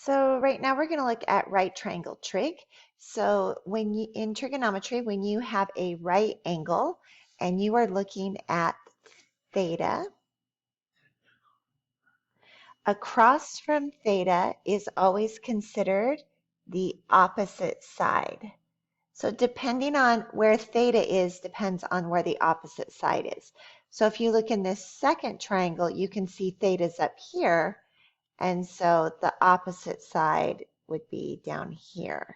So right now we're going to look at right triangle trig. So in trigonometry, when you have a right angle and you are looking at theta, across from theta is always considered the opposite side. So depending on where theta is depends on where the opposite side is. So if you look in this second triangle, you can see theta's up here. And so the opposite side would be down here.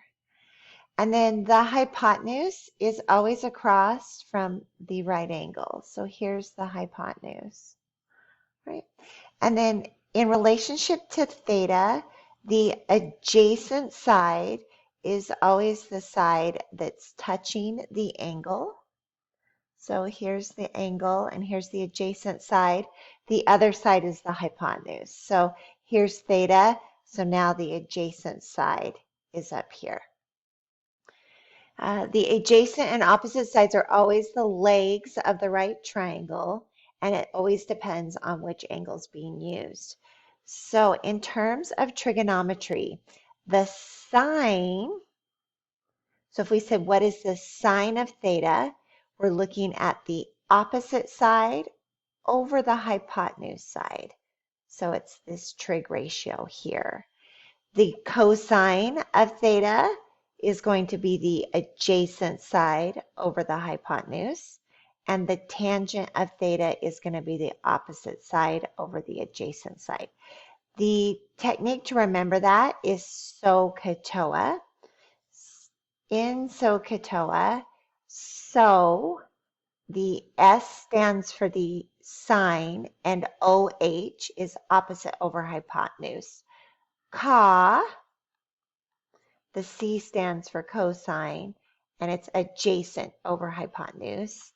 And then the hypotenuse is always across from the right angle. So here's the hypotenuse, right? And then in relationship to theta, the adjacent side is always the side that's touching the angle. So here's the angle and here's the adjacent side. The other side is the hypotenuse. So here's theta. So now the adjacent side is up here. The adjacent and opposite sides are always the legs of the right triangle, and it always depends on which angle is being used. So in terms of trigonometry, the sine, so if we said what is the sine of theta, we're looking at the opposite side over the hypotenuse side. So it's this trig ratio here. The cosine of theta is going to be the adjacent side over the hypotenuse, and the tangent of theta is going to be the opposite side over the adjacent side. The technique to remember that is SOHCAHTOA. In SOHCAHTOA, so the S stands for the sine and OH is opposite over hypotenuse. Ka, the C stands for cosine and it's adjacent over hypotenuse.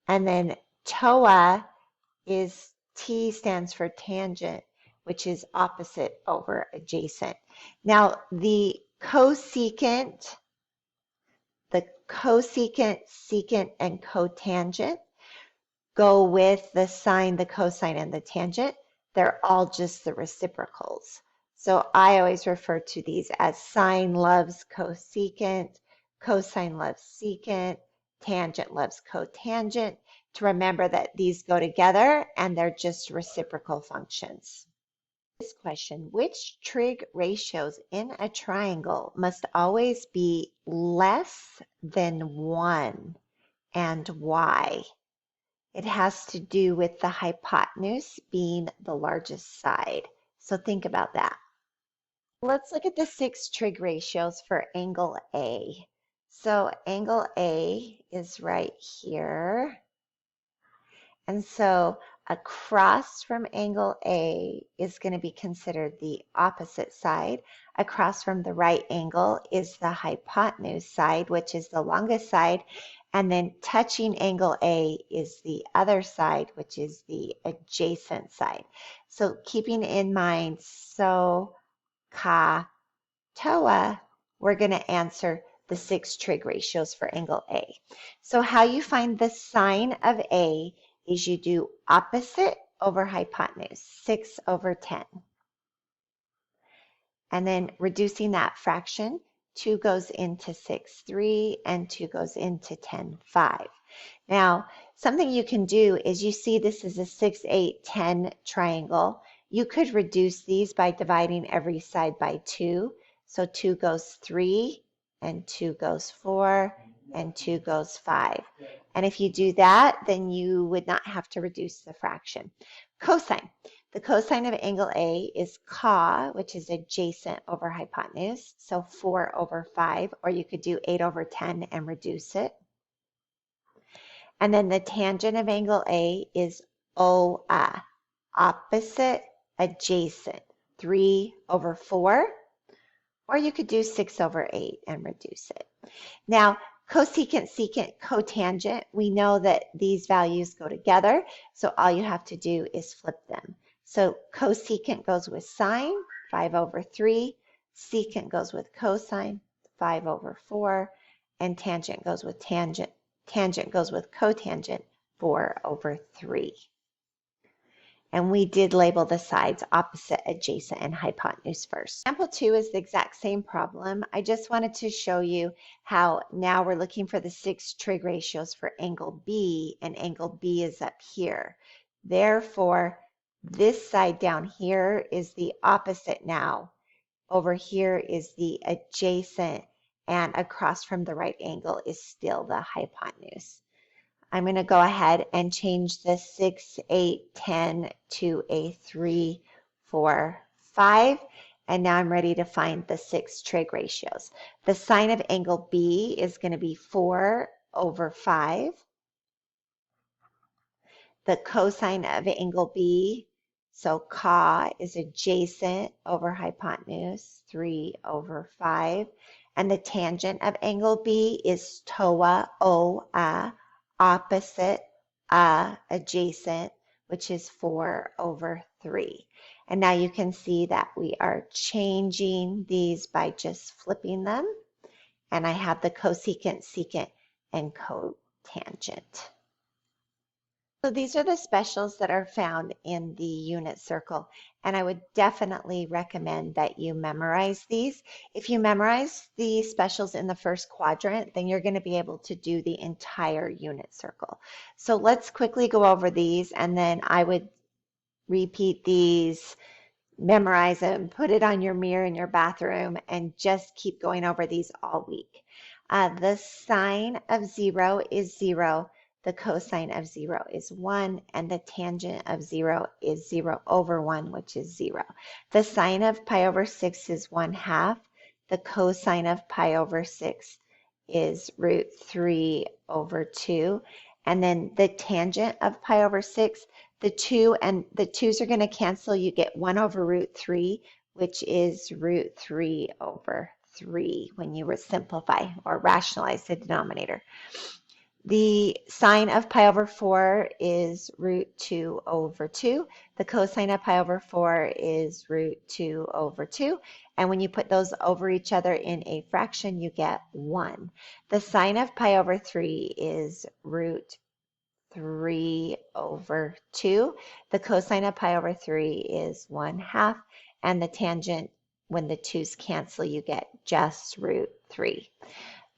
And then TOA is T stands for tangent, which is opposite over adjacent. Now the cosecant, secant, and cotangent go with the sine, the cosine, and the tangent. They're all just the reciprocals. So I always refer to these as sine loves cosecant, cosine loves secant, tangent loves cotangent, to remember that these go together and they're just reciprocal functions. This question, which trig ratios in a triangle must always be less than 1 and why? It has to do with the hypotenuse being the largest side. So think about that. Let's look at the 6 trig ratios for angle A. So angle A is right here. And so across from angle A is going to be considered the opposite side. Across from the right angle is the hypotenuse side, which is the longest side. And then touching angle A is the other side, which is the adjacent side. So keeping in mind SOHCAHTOA, we're going to answer the 6 trig ratios for angle A. So how you find the sine of A is you do opposite over hypotenuse, 6 over 10. And then reducing that fraction, 2 goes into 6, 3, and 2 goes into 10, 5. Now, something you can do is you see this is a 6, 8, 10 triangle. You could reduce these by dividing every side by 2. So 2 goes 3, and 2 goes 4, and 2 goes 5. And if you do that, then you would not have to reduce the fraction. Cosine. The cosine of angle A is ca, which is adjacent over hypotenuse, so 4 over 5, or you could do 8 over 10 and reduce it. And then the tangent of angle A is OA, opposite, adjacent, 3 over 4, or you could do 6 over 8 and reduce it. Now, cosecant, secant, cotangent, we know that these values go together, so all you have to do is flip them. So cosecant goes with sine, 5 over 3, secant goes with cosine, 5 over 4, and tangent goes with tangent goes with cotangent, 4 over 3. And we did label the sides opposite, adjacent, and hypotenuse first. Example 2 is the exact same problem. I just wanted to show you how now we're looking for the 6 trig ratios for angle B, and angle B is up here. Therefore, this side down here is the opposite now. Over here is the adjacent, and across from the right angle is still the hypotenuse. I'm going to go ahead and change the 6, 8, 10 to a 3, 4, 5. And now I'm ready to find the 6 trig ratios. The sine of angle B is going to be 4 over 5. The cosine of angle B, so ca is adjacent over hypotenuse, 3 over 5. And the tangent of angle B is toa, o-a, opposite, adjacent, which is 4 over 3. And now you can see that we are changing these by just flipping them. And I have the cosecant, secant, and cotangent. So these are the specials that are found in the unit circle, and I would definitely recommend that you memorize these. If you memorize the specials in the first quadrant, then you're going to be able to do the entire unit circle. So let's quickly go over these, and then I would repeat these, memorize them, put it on your mirror in your bathroom, and just keep going over these all week. The sine of 0 is 0. The cosine of 0 is 1, and the tangent of 0 is 0 over 1, which is 0. The sine of pi over 6 is 1/2. The cosine of pi over 6 is root 3 over 2. And then the tangent of pi over 6, the 2 and the 2's are going to cancel. You get 1 over root 3, which is root 3 over 3 when you simplify or rationalize the denominator. The sine of pi over 4 is root 2 over 2. The cosine of pi over 4 is root 2 over 2. And when you put those over each other in a fraction, you get 1. The sine of pi over 3 is root 3 over 2. The cosine of pi over 3 is 1/2. And the tangent, when the 2's cancel, you get just root 3.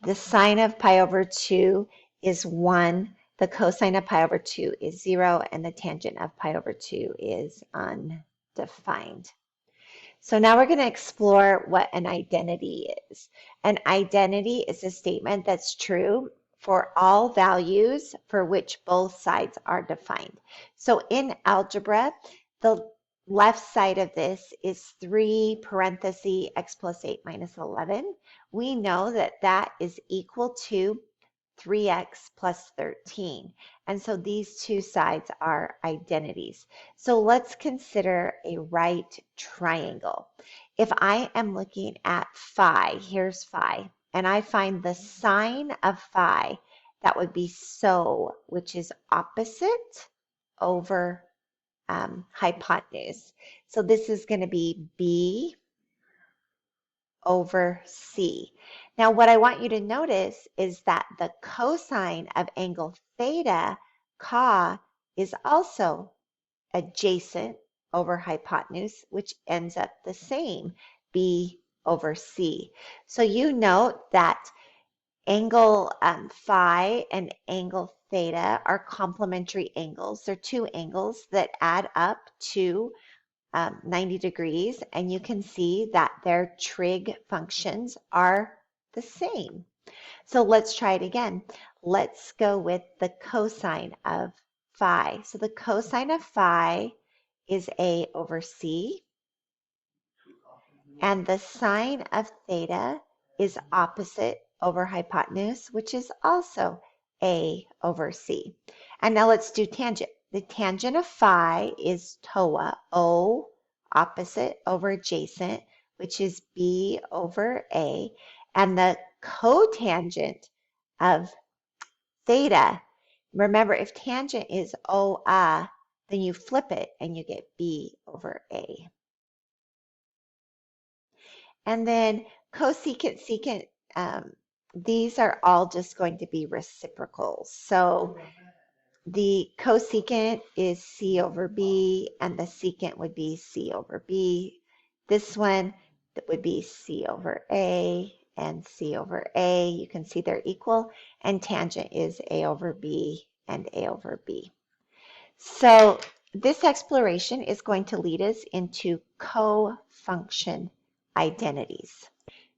The sine of pi over 2 is 1, the cosine of pi over 2 is 0, and the tangent of pi over 2 is undefined. So now we're going to explore what an identity is. An identity is a statement that's true for all values for which both sides are defined. So in algebra, the left side of this is 3 parentheses x plus 8 minus 11. We know that that is equal to 3x plus 13. And so these two sides are identities. So let's consider a right triangle. If I am looking at phi, here's phi, and I find the sine of phi, that would be so, which is opposite over hypotenuse. So this is going to be B over C. Now, what I want you to notice is that the cosine of angle theta, ca, is also adjacent over hypotenuse, which ends up the same, B over C. So you note that angle phi and angle theta are complementary angles. They're two angles that add up to 90 degrees, and you can see that their trig functions are the same. So let's try it again. Let's go with the cosine of phi. So the cosine of phi is A over C, and the sine of theta is opposite over hypotenuse, which is also A over C. And now let's do tangent. The tangent of phi is TOA, O, opposite over adjacent, which is B over A. And the cotangent of theta, remember, if tangent is OA, then you flip it and you get B over A. And then cosecant, secant, these are all just going to be reciprocals. So the cosecant is C over B, and the secant would be C over B. This one that would be C over A and C over A. You can see they're equal, and tangent is A over B and A over B. So this exploration is going to lead us into cofunction identities.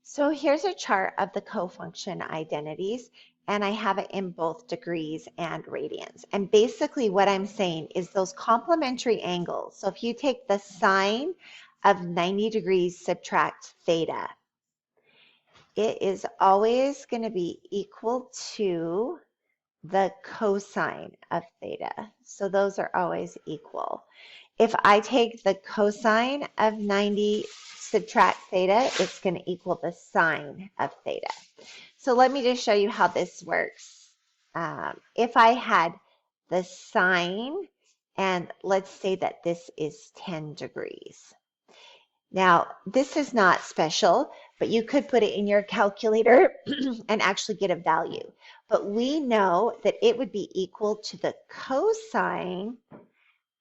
So here's a chart of the cofunction identities, and I have it in both degrees and radians. And basically what I'm saying is those complementary angles. So if you take the sine of 90 degrees subtract theta, it is always going to be equal to the cosine of theta. So those are always equal. If I take the cosine of 90 subtract theta, it's going to equal the sine of theta. So let me just show you how this works. If I had the sine, and let's say that this is 10 degrees. Now, this is not special, but you could put it in your calculator and actually get a value. But we know that it would be equal to the cosine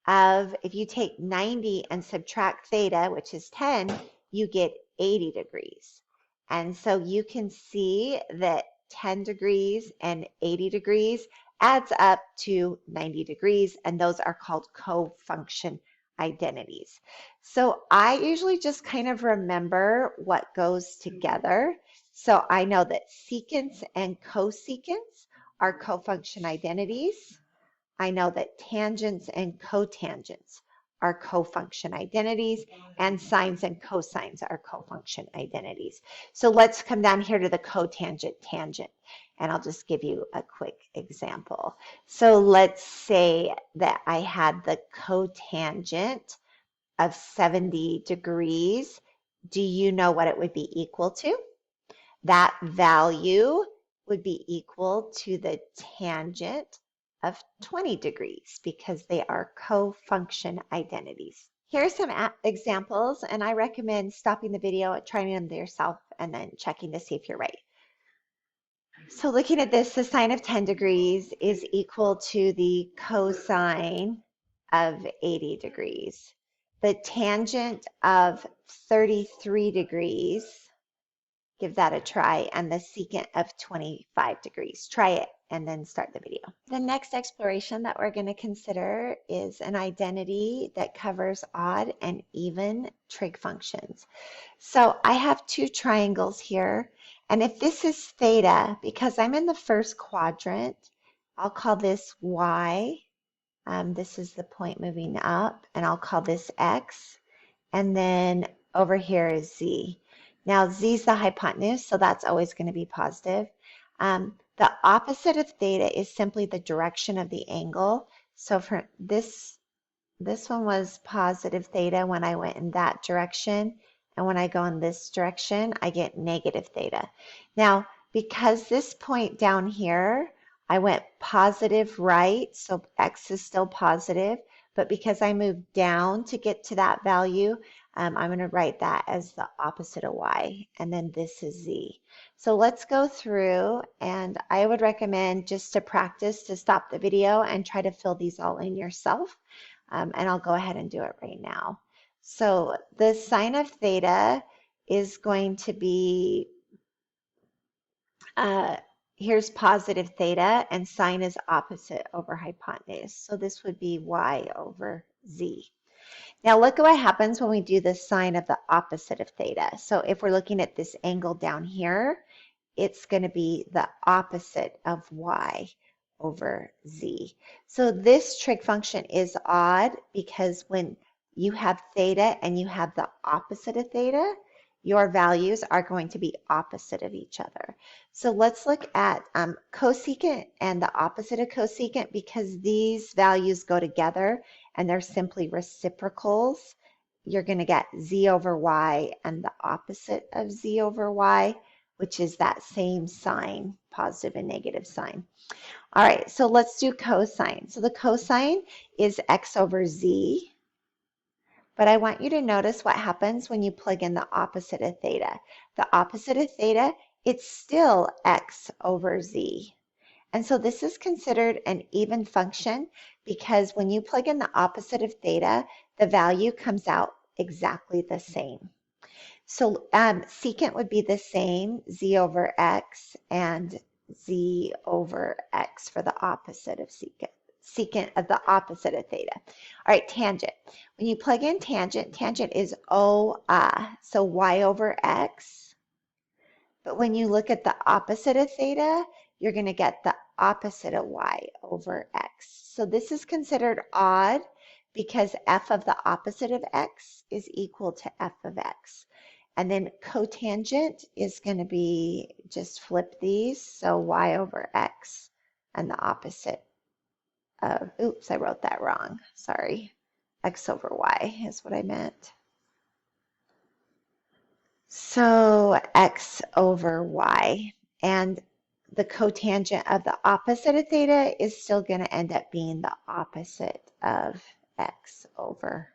of, if you take 90 and subtract theta, which is 10, you get 80 degrees. And so you can see that 10 degrees and 80 degrees adds up to 90 degrees, and those are called cofunction identities. So I usually just kind of remember what goes together. So I know that secants and cosecants are cofunction identities. I know that tangents and cotangents are cofunction identities, and sines and cosines are cofunction identities. So let's come down here to the cotangent tangent, and I'll just give you a quick example. So let's say that I had the cotangent of 70 degrees. Do you know what it would be equal to? That value would be equal to the tangent of 20 degrees because they are cofunction identities. Here are some examples, and I recommend stopping the video, trying them yourself, and then checking to see if you're right. So looking at this, the sine of 10 degrees is equal to the cosine of 80 degrees. The tangent of 33 degrees, give that a try, and the secant of 25 degrees. Try it and then start the video. The next exploration that we're going to consider is an identity that covers odd and even trig functions. So I have two triangles here, and if this is theta, because I'm in the first quadrant, I'll call this y. This is the point moving up, and I'll call this x, and then over here is z. Now z is the hypotenuse, so that's always going to be positive. The opposite of theta is simply the direction of the angle. So for this one was positive theta when I went in that direction, and when I go in this direction, I get negative theta. Now, because this point down here, I went positive right, so x is still positive, but because I moved down to get to that value, I'm going to write that as the opposite of y, and then this is z. So let's go through, and I would recommend just to practice to stop the video and try to fill these all in yourself, and I'll go ahead and do it right now. So the sine of theta is going to be, here's positive theta, and sine is opposite over hypotenuse. So this would be y over z. Now look at what happens when we do the sine of the opposite of theta. So if we're looking at this angle down here, it's going to be the opposite of y over z. So this trig function is odd because when you have theta and you have the opposite of theta, your values are going to be opposite of each other. So let's look at cosecant and the opposite of cosecant, because these values go together and they're simply reciprocals. You're going to get z over y and the opposite of z over y, which is that same sign, positive and negative sign. All right, so let's do cosine. So the cosine is x over z. But I want you to notice what happens when you plug in the opposite of theta. The opposite of theta, it's still x over z. And so this is considered an even function because when you plug in the opposite of theta, the value comes out exactly the same. So secant would be the same, z over x, and z over x for the opposite of secant. Secant of the opposite of theta. All right, tangent. When you plug in tangent, tangent is OI, so y over x. But when you look at the opposite of theta, you're going to get the opposite of y over x. So this is considered odd because f of the opposite of x is equal to f of x. And then cotangent is going to be, just flip these, so y over x and the opposite of, oops, I wrote that wrong, sorry. X over y is what I meant. So x over y, and the cotangent of the opposite of theta is still going to end up being the opposite of x over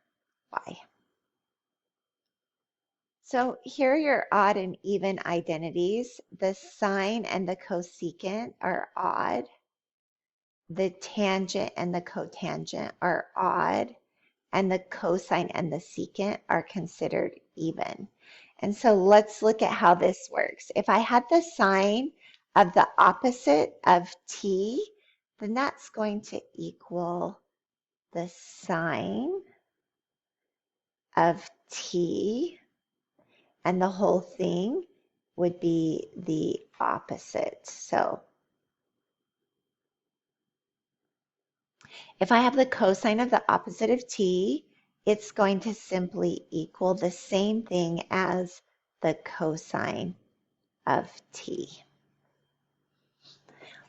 y. So here are your odd and even identities. The sine and the cosecant are odd. The tangent and the cotangent are odd. And the cosine and the secant are considered even. And so let's look at how this works. If I had the sine of the opposite of t, then that's going to equal the sine of t, and the whole thing would be the opposite. So if I have the cosine of the opposite of t, it's going to simply equal the same thing as the cosine of t.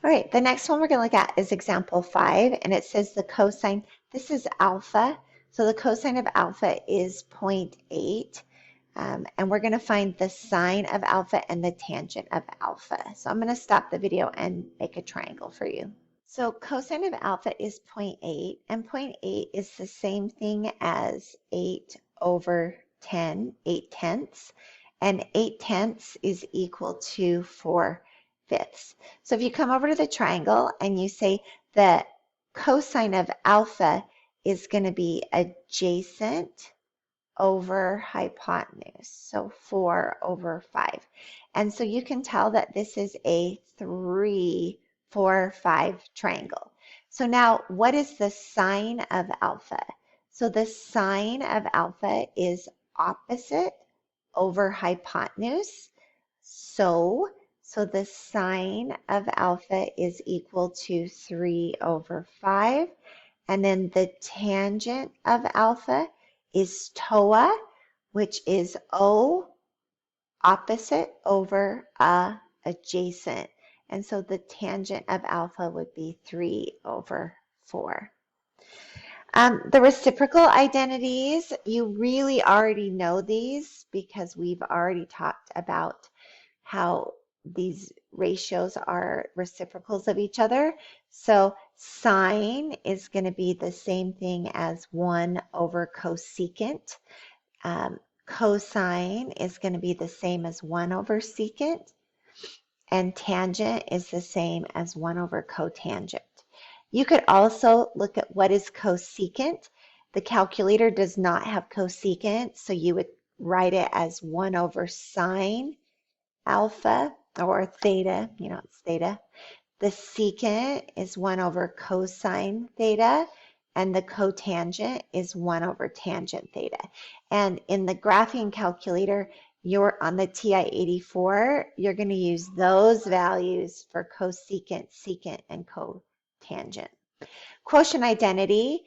All right, the next one we're going to look at is example 5, and it says the cosine, this is alpha, so the cosine of alpha is 0.8. And we're going to find the sine of alpha and the tangent of alpha. So I'm going to stop the video and make a triangle for you. So cosine of alpha is 0.8, and 0.8 is the same thing as 8 over 10, 8 tenths, and 8 tenths is equal to 4/5. So if you come over to the triangle and you say the cosine of alpha is going to be adjacent over hypotenuse, so 4 over 5. And so you can tell that this is a 3, 4, 5 triangle. So now what is the sine of alpha? So the sine of alpha is opposite over hypotenuse. So the sine of alpha is equal to 3 over 5. And then the tangent of alpha is TOA, which is O opposite over adjacent. And so the tangent of alpha would be 3 over 4. The reciprocal identities, you really already know these because we've already talked about how these ratios are reciprocals of each other. So sine is going to be the same thing as 1 over cosecant. Cosine is going to be the same as 1 over secant. And tangent is the same as 1 over cotangent. You could also look at what is cosecant. The calculator does not have cosecant, so you would write it as 1 over sine alpha, or theta, it's theta. The secant is 1 over cosine theta, and the cotangent is 1 over tangent theta. And in the graphing calculator, you're on the TI-84, you're going to use those values for cosecant, secant, and cotangent. Quotient identity,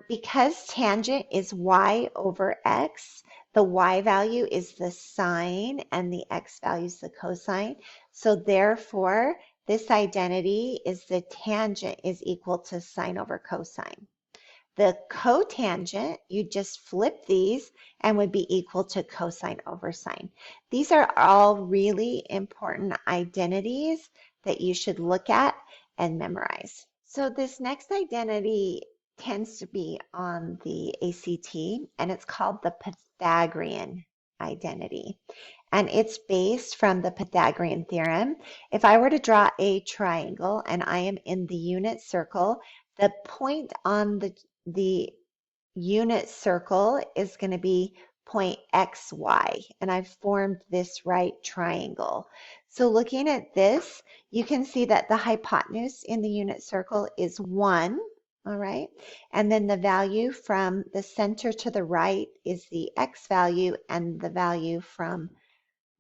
because tangent is y over x, the y value is the sine and the x value is the cosine. So therefore, this identity is the tangent is equal to sine over cosine. The cotangent, you just flip these and would be equal to cosine over sine. These are all really important identities that you should look at and memorize. So this next identity tends to be on the ACT, and it's called the Pythagorean identity. and it's based from the Pythagorean theorem. If I were to draw a triangle and I am in the unit circle, the point on the unit circle is going to be point XY, and I've formed this right triangle. So looking at this, you can see that the hypotenuse in the unit circle is 1, all right? And then the value from the center to the right is the X value, and the value from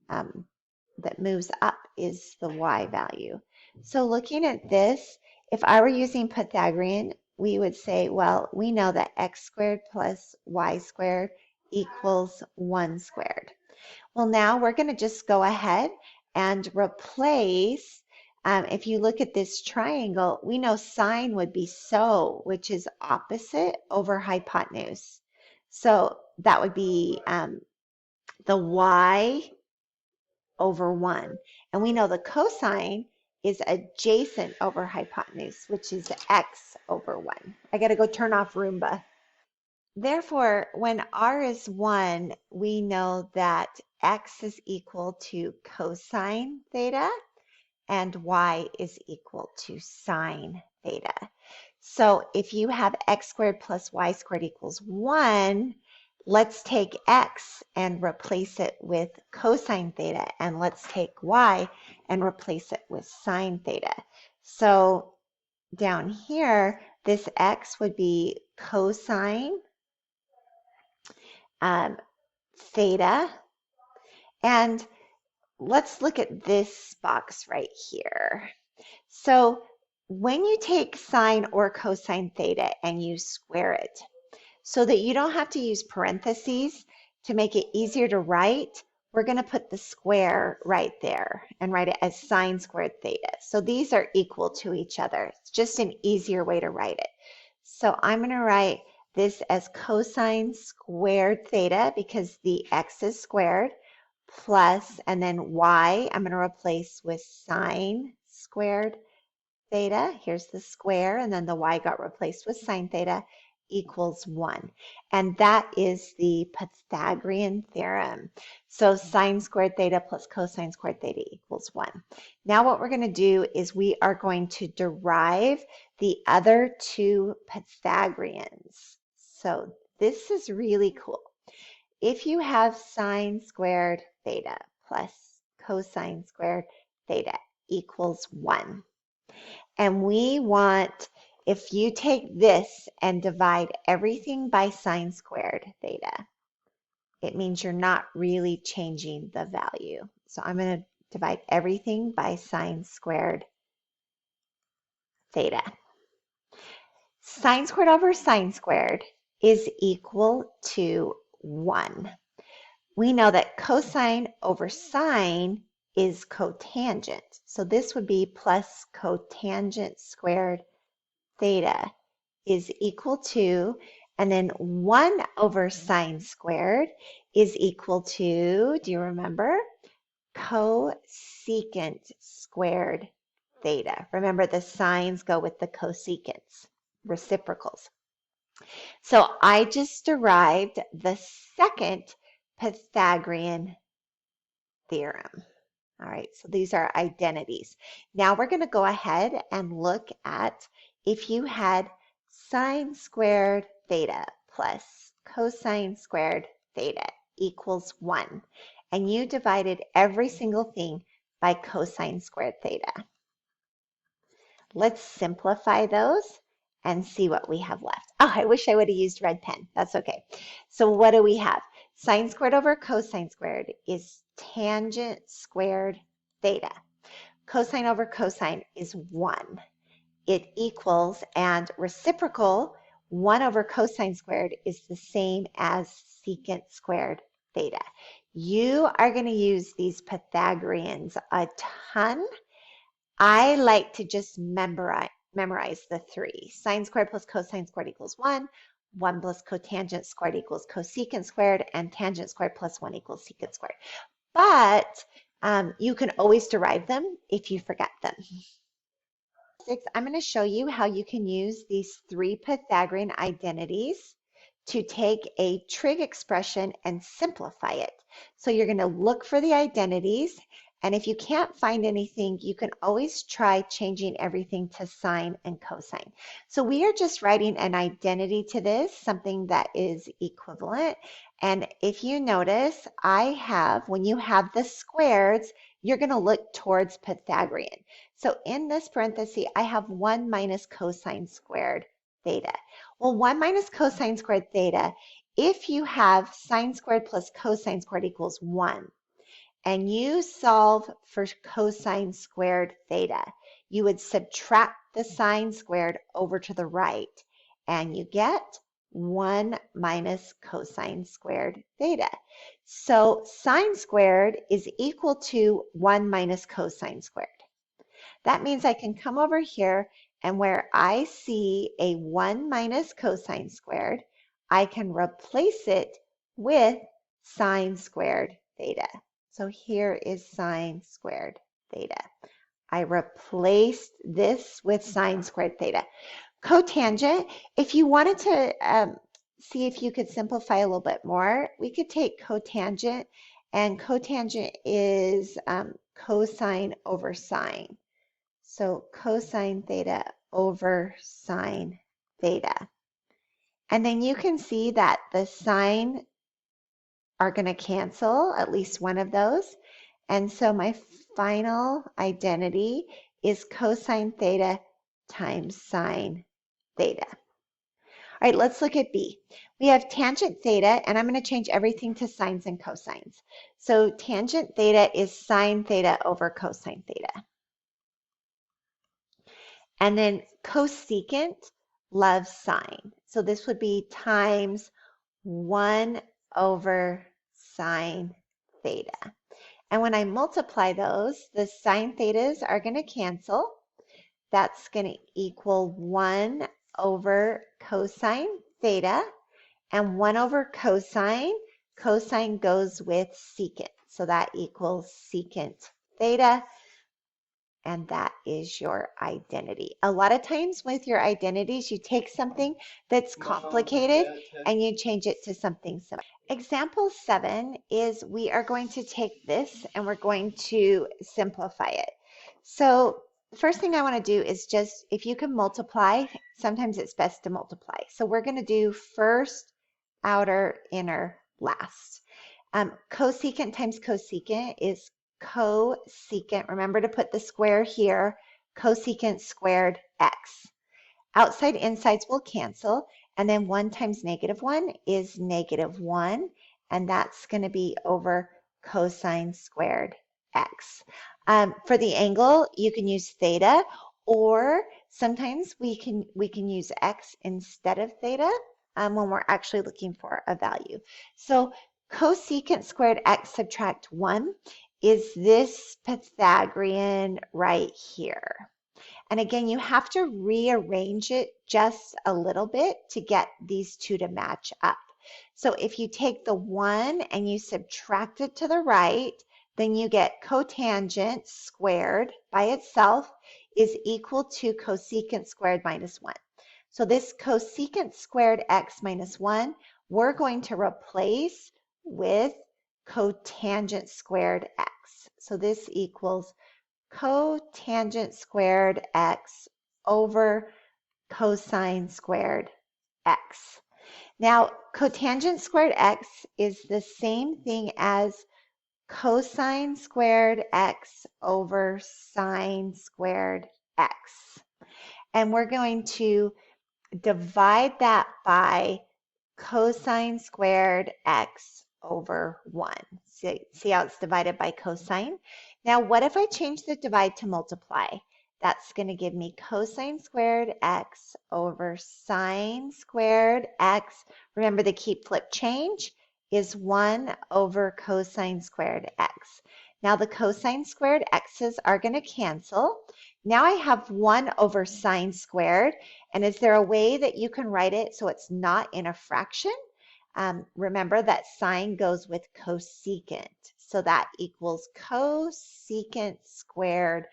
that moves up is the Y value. So looking at this, if I were using Pythagorean, we would say, well, we know that x squared plus y squared equals 1 squared. Well, now we're going to just go ahead and replace, if you look at this triangle, we know sine would be so, which is opposite over hypotenuse. So that would be the y over 1. And we know the cosine is adjacent over hypotenuse, which is x over 1. I got to go turn off Roomba. Therefore, when r is 1, we know that x is equal to cosine theta and y is equal to sine theta. So if you have x squared plus y squared equals 1, let's take x and replace it with cosine theta, and let's take y and replace it with sine theta. So down here, this x would be cosine theta, and let's look at this box right here. So when you take sine or cosine theta and you square it, so that you don't have to use parentheses to make it easier to write, we're going to put the square right there and write it as sine squared theta. So these are equal to each other. It's just an easier way to write it. So I'm going to write this as cosine squared theta because the x is squared, plus, and then y I'm going to replace with sine squared theta. Here's the square, and then the y got replaced with sine theta, equals 1. And that is the Pythagorean theorem. So sine squared theta plus cosine squared theta equals 1. Now what we're going to do is we are going to derive the other two Pythagoreans. So this is really cool. If you have sine squared theta plus cosine squared theta equals 1, and we want, if you take this and divide everything by sine squared theta, it means you're not really changing the value. So I'm going to divide everything by sine squared theta. Sine squared over sine squared is equal to 1. We know that cosine over sine is cotangent. So this would be plus cotangent squared theta is equal to, and then 1 over sine squared is equal to, do you remember? Cosecant squared theta. Remember, the sines go with the cosecants, reciprocals. So I just derived the second Pythagorean theorem. All right, so these are identities. Now we're going to go ahead and look at if you had sine squared theta plus cosine squared theta equals 1, and you divided every single thing by cosine squared theta. Let's simplify those and see what we have left. Oh, I wish I would have used red pen. That's okay. So what do we have? Sine squared over cosine squared is tangent squared theta. Cosine over cosine is 1. It equals, and reciprocal, 1 over cosine squared is the same as secant squared theta. You are going to use these Pythagoreans a ton. I like to just memorize the 3. Sine squared plus cosine squared equals 1. 1 plus cotangent squared equals cosecant squared, and tangent squared plus 1 equals secant squared. But you can always derive them if you forget them. 6, I'm going to show you how you can use these 3 Pythagorean identities to take a trig expression and simplify it. So you're going to look for the identities, and if you can't find anything, you can always try changing everything to sine and cosine. So we are just writing an identity to this, something that is equivalent. And if you notice, when you have the squares, you're going to look towards Pythagorean. So in this parenthesis, I have 1 minus cosine squared theta. Well, 1 minus cosine squared theta, if you have sine squared plus cosine squared equals 1, and you solve for cosine squared theta, you would subtract the sine squared over to the right, and you get 1 minus cosine squared theta. So sine squared is equal to 1 minus cosine squared. That means I can come over here, and where I see a 1 minus cosine squared, I can replace it with sine squared theta. So here is sine squared theta. I replaced this with sine squared theta. Cotangent, if you wanted to see if you could simplify a little bit more, we could take cotangent, and cotangent is cosine over sine. So cosine theta over sine theta. And then you can see that the sine are going to cancel, at least one of those. And so my final identity is cosine theta times sine theta. All right, let's look at B. We have tangent theta, and I'm going to change everything to sines and cosines. So tangent theta is sine theta over cosine theta. And then cosecant loves sine. So this would be times 1 over sine theta. And when I multiply those, the sine thetas are going to cancel. That's going to equal 1 over cosine theta. And 1 over cosine, cosine goes with secant. So that equals secant theta. And that is your identity. A lot of times with your identities, you take something that's complicated and you change it to something simple. Example 7 is we are going to take this and we're going to simplify it. So the first thing I want to do is just, if you can multiply, sometimes it's best to multiply. So we're going to do first, outer, inner, last. Cosecant times cosecant is cosecant, remember to put the square here, cosecant squared x. Outside insides will cancel, and then 1 times -1 is -1, and that's going to be over cosine squared x. For the angle, you can use theta, or sometimes we can use x instead of theta when we're actually looking for a value. So cosecant squared x subtract 1 is this Pythagorean right here. And again, you have to rearrange it just a little bit to get these two to match up. So if you take the 1 and you subtract it to the right, then you get cotangent squared by itself is equal to cosecant squared minus 1. So this cosecant squared x minus 1, we're going to replace with cotangent squared x. So this equals cotangent squared x over cosine squared x. Now, cotangent squared x is the same thing as cosine squared x over sine squared x. And we're going to divide that by cosine squared x over 1. See how it's divided by cosine? Now, what if I change the divide to multiply? That's going to give me cosine squared x over sine squared x. Remember, the keep flip change is 1 over cosine squared x. Now, the cosine squared x's are going to cancel. Now I have 1 over sine squared. And is there a way that you can write it so it's not in a fraction? Remember that sine goes with cosecant. So that equals cosecant squared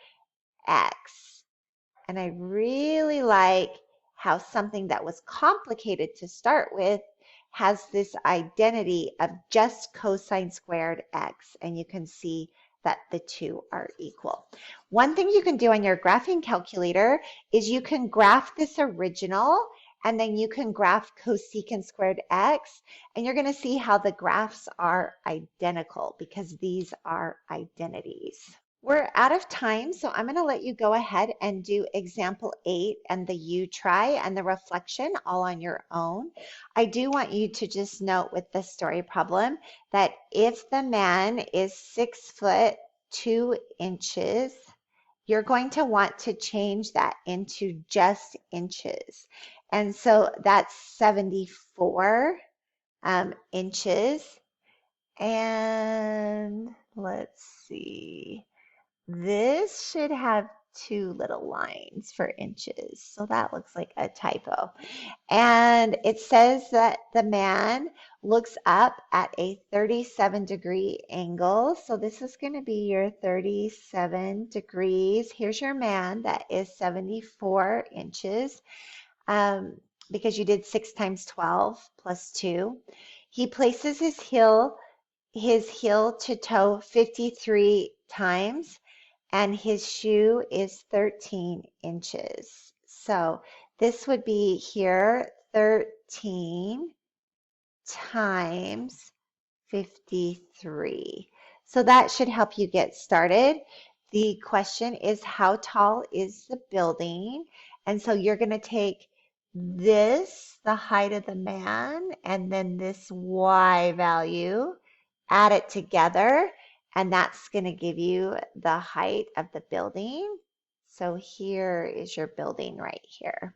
x. And I really like how something that was complicated to start with has this identity of just cosine squared x, and you can see that the two are equal. One thing you can do on your graphing calculator is you can graph this original, and then you can graph cosecant squared x, and you're going to see how the graphs are identical because these are identities. We're out of time, so I'm going to let you go ahead and do example 8 and the U try and the reflection all on your own. I do want you to just note with the story problem that if the man is 6 foot 2 inches, you're going to want to change that into just inches. And so that's 74 inches. And let's see. This should have 2 little lines for inches. So that looks like a typo. And it says that the man looks up at a 37-degree angle. So this is going to be your 37 degrees. Here's your man that is 74 inches because you did 6 times 12 plus 2. He places his heel to toe 53 times, and his shoe is 13 inches. So this would be here 13 times 53. So that should help you get started. The question is, how tall is the building? And so you're going to take this, the height of the man, and then this y value, add it together, and that's going to give you the height of the building. So here is your building right here.